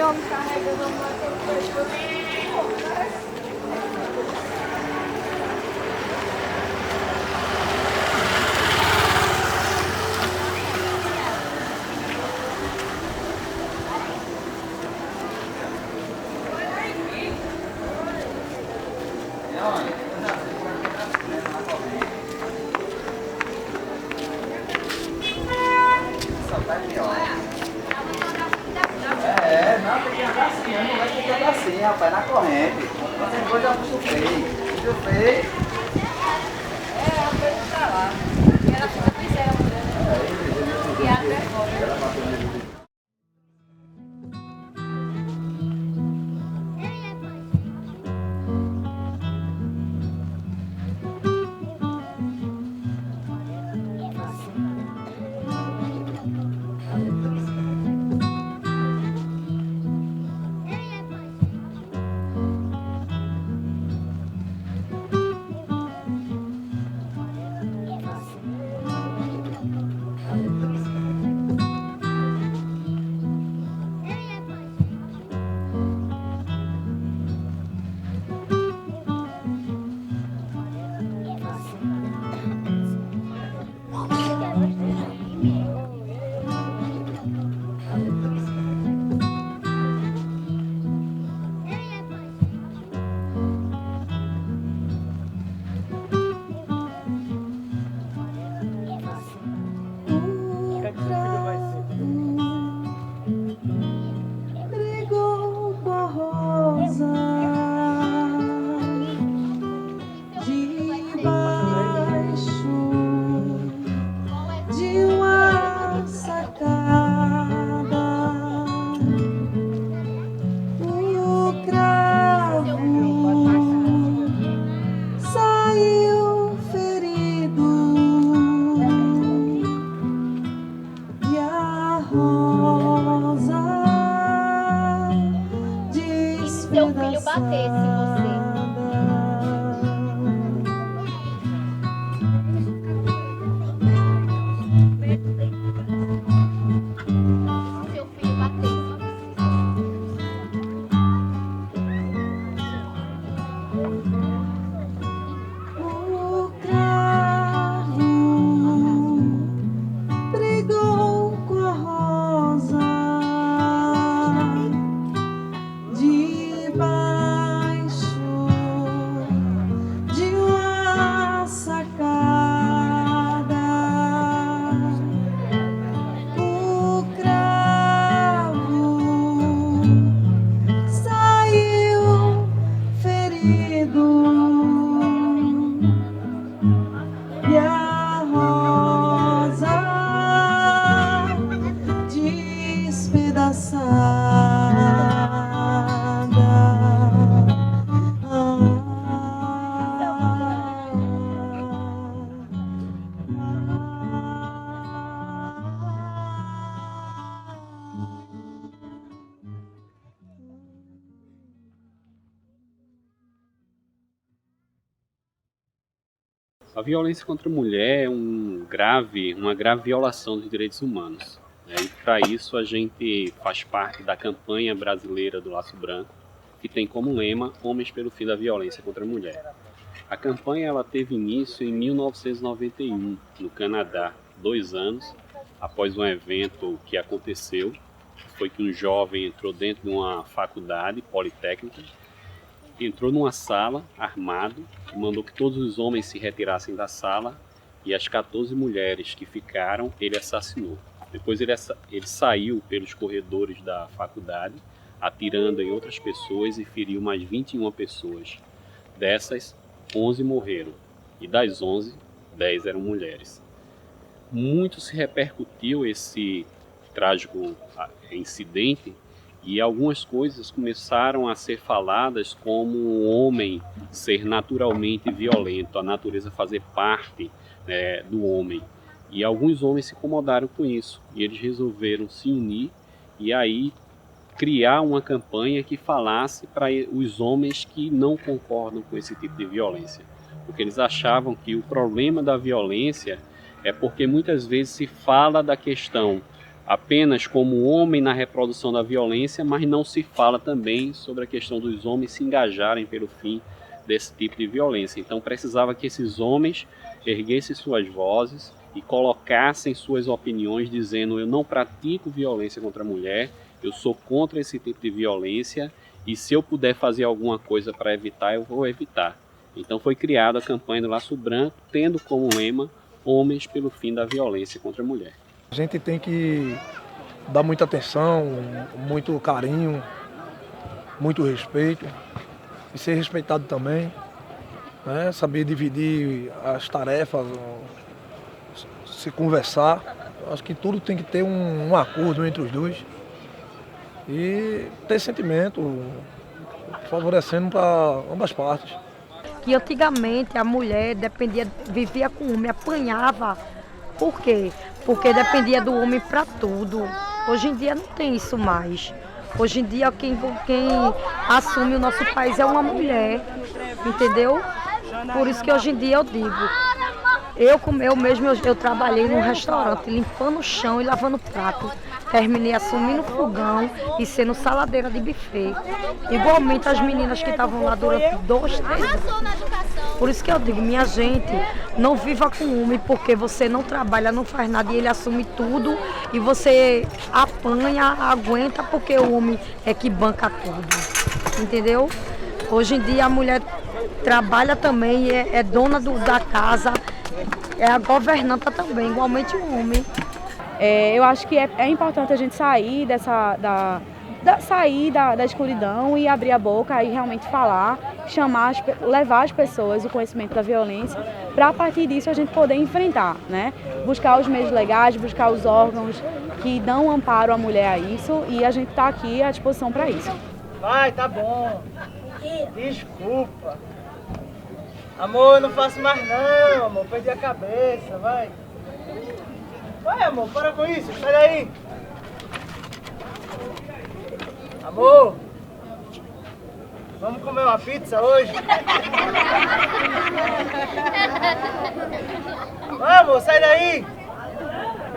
homem carregando uma coisa. Não, tem que andar assim, não vai ter que andar assim, rapaz, na corrente. Qualquer coisa eu puxo o freio. Puxo o freio. É, eu vejo pra lá. E ela fica pisando, né? E até fora. Brigou com a rosa debaixo de uma sacada. O cravo saiu ferido e a rosa Seu filho batesse em você. Seu filho batesse. O cravo brigou com a rosa debaixo de uma sacada. O cravo saiu ferido e a rosa despedaçada. A violência contra a mulher é uma grave violação dos direitos humanos, né? E para isso a gente faz parte da campanha brasileira do Laço Branco, que tem como lema Homens pelo Fim da Violência contra a Mulher. A campanha ela teve início em 1991, no Canadá, 2 anos após um evento que aconteceu. Foi que um jovem entrou dentro de uma faculdade politécnica, entrou numa sala armado, mandou que todos os homens se retirassem da sala e as 14 mulheres que ficaram, ele assassinou. Depois ele saiu pelos corredores da faculdade, atirando em outras pessoas e feriu mais 21 pessoas. Dessas, 11 morreram e das 11, 10 eram mulheres. Muito se repercutiu esse trágico incidente e algumas coisas começaram a ser faladas como o homem ser naturalmente violento, a natureza fazer parte, né, do homem. E alguns homens se incomodaram com isso e eles resolveram se unir e aí criar uma campanha que falasse para os homens que não concordam com esse tipo de violência. Porque eles achavam que o problema da violência é porque muitas vezes se fala da questão apenas como homem na reprodução da violência, mas não se fala também sobre a questão dos homens se engajarem pelo fim desse tipo de violência. Então precisava que esses homens erguessem suas vozes e colocassem suas opiniões dizendo: eu não pratico violência contra a mulher, eu sou contra esse tipo de violência e se eu puder fazer alguma coisa para evitar, eu vou evitar. Então foi criada a campanha do Laço Branco, tendo como lema Homens pelo fim da violência contra a mulher. A gente tem que dar muita atenção, muito carinho, muito respeito e ser respeitado também, né? Saber dividir as tarefas, se conversar. Acho que tudo tem que ter um acordo entre os dois e ter sentimento, favorecendo para ambas partes. Que antigamente a mulher vivia com o homem, apanhava. Por quê? Porque dependia do homem para tudo. Hoje em dia não tem isso mais. Hoje em dia quem assume o nosso país é uma mulher, entendeu? Por isso que hoje em dia eu digo, eu trabalhei num restaurante limpando o chão e lavando prato. Terminei assumindo fogão e sendo saladeira de buffet. Igualmente as meninas que estavam lá durante 2, 3 anos. Por isso que eu digo, minha gente, não viva com o homem porque você não trabalha, não faz nada e ele assume tudo e você apanha, aguenta porque o homem é que banca tudo, entendeu? Hoje em dia a mulher trabalha também, é dona da casa, é a governanta também, igualmente o homem. Eu acho que é importante a gente sair da escuridão e abrir a boca e realmente falar, levar as pessoas o conhecimento da violência, para a partir disso a gente poder enfrentar, né? Buscar os meios legais, buscar os órgãos que dão amparo à mulher a isso e a gente está aqui à disposição para isso. Vai, tá bom. Desculpa. Amor, eu não faço mais não, amor. Perdi a cabeça, vai. Vai, amor, para com isso, sai daí. Amor, vamos comer uma pizza hoje? Vai, amor, sai daí.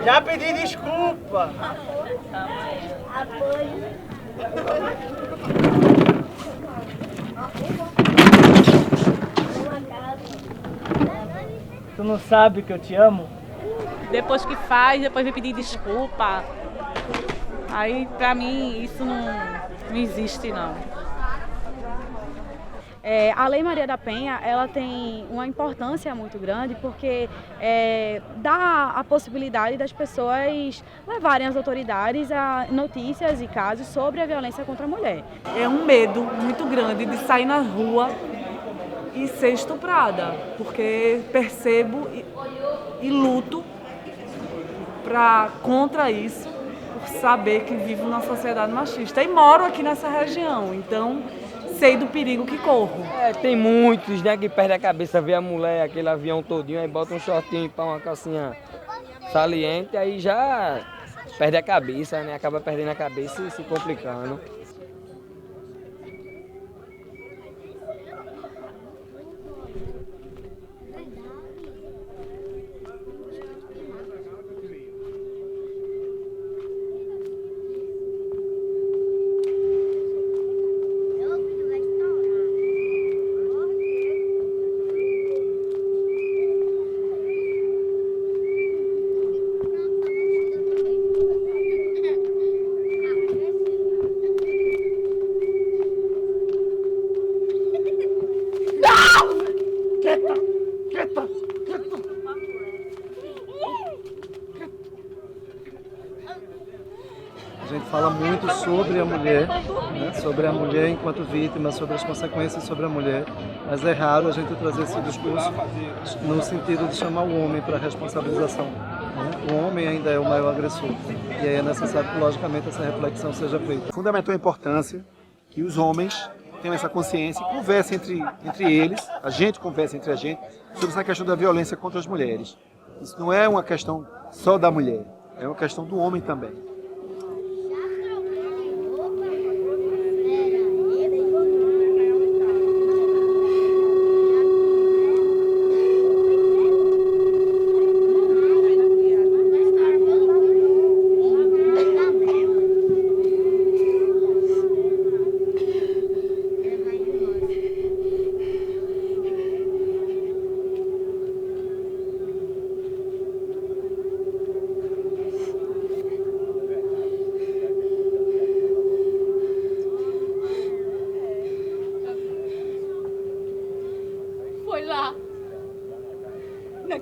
Já pedi desculpa. Tu não sabe que eu te amo? Depois que faz, depois vem pedir desculpa. Aí, pra mim, isso não existe, não. A Lei Maria da Penha, ela tem uma importância muito grande porque dá a possibilidade das pessoas levarem as autoridades a notícias e casos sobre a violência contra a mulher. É um medo muito grande de sair na rua e ser estuprada, porque percebo e luto contra isso, por saber que vivo numa sociedade machista. E moro aqui nessa região, então sei do perigo que corro. Tem muitos, né, que perdem a cabeça, vê a mulher, aquele avião todinho, aí bota um shortinho para uma calcinha saliente, aí já perde a cabeça, né, acaba perdendo a cabeça e se complicando. A gente fala muito sobre a mulher, né? Sobre a mulher enquanto vítima, sobre as consequências sobre a mulher, mas é raro a gente trazer esse discurso no sentido de chamar o homem para a responsabilização, né? O homem ainda é o maior agressor e aí é necessário que, logicamente, essa reflexão seja feita. Fundamentou a importância que os homens tenham essa consciência e conversem entre eles, a gente conversa entre a gente, sobre essa questão da violência contra as mulheres. Isso não é uma questão só da mulher, é uma questão do homem também.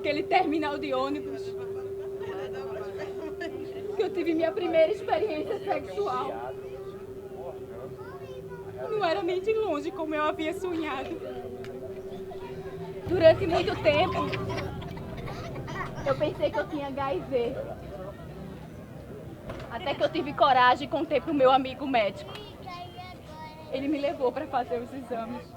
naquele terminal de ônibus que eu tive minha primeira experiência sexual. Não era nem de longe como eu havia sonhado. Durante muito tempo, eu pensei que eu tinha HIV. Até que eu tive coragem e contei pro meu amigo médico. Ele me levou para fazer os exames.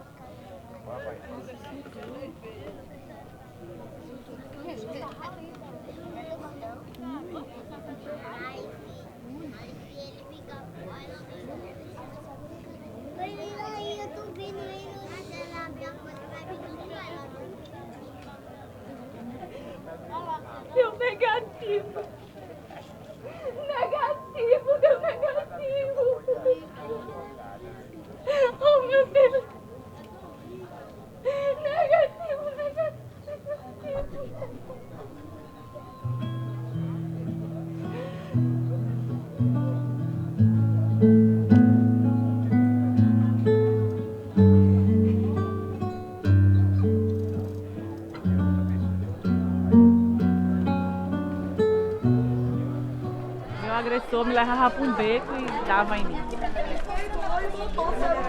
Deu negativo. Negativo, deu negativo. Oh, meu Deus. Negativo, negativo. Meu agressor me levava para um beco e dava em mim.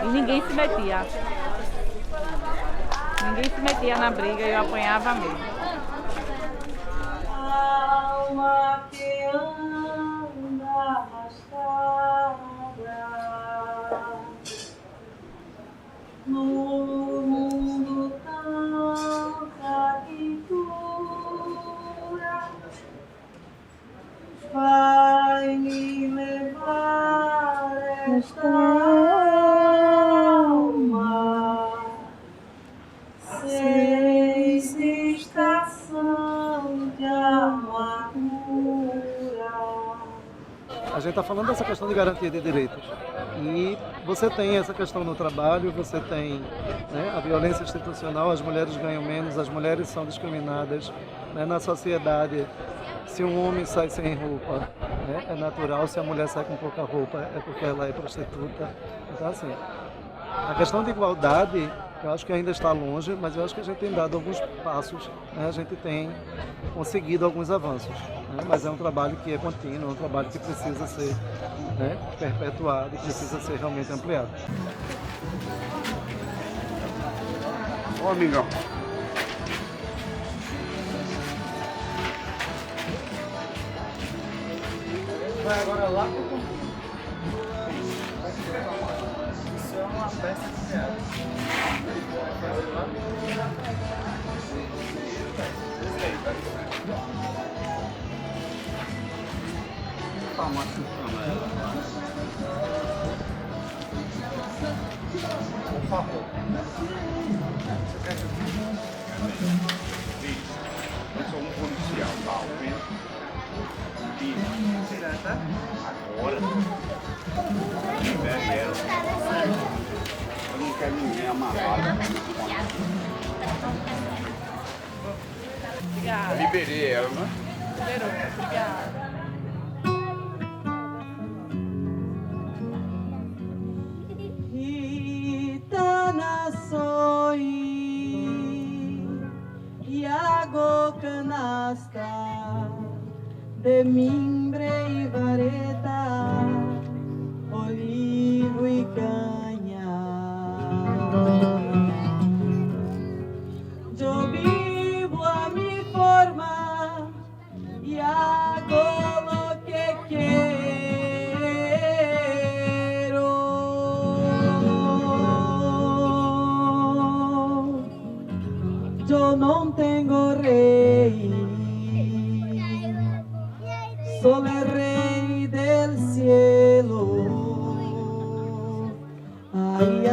E ninguém se metia. Ninguém se metia na briga e eu apanhava mesmo. Alma que anda arrastada no mundo tanta quentura, vai me levar esta alma, seis estação de amargura. A gente está falando dessa questão de garantia de direitos. E você tem essa questão no trabalho, você tem, né, a violência institucional, as mulheres ganham menos, as mulheres são discriminadas, né, na sociedade. Se um homem sai sem roupa, né, é natural, se a mulher sai com pouca roupa, é porque ela é prostituta. Então, assim, a questão de igualdade, eu acho que ainda está longe, mas eu acho que a gente tem dado alguns passos, né, a gente tem conseguido alguns avanços, né, mas é um trabalho que é contínuo, é um trabalho que precisa ser, né, perpetuado e precisa ser realmente ampliado. Ô, amigão. Vai agora lá pro concurso. Isso é uma peça de teatro. Por favor. Você quer que eu sou um policial, tá? Agora. Eu não quero ninguém amarrado. Obrigada. Eu liberei ela, né? Liberou. Obrigada. Gitana soy y hago canasta de mimbre y vareta, olivo y caña. Yo vivo a mi forma y hago lo que quiero. Yo no tengo rey, soy el rey del cielo. Ay,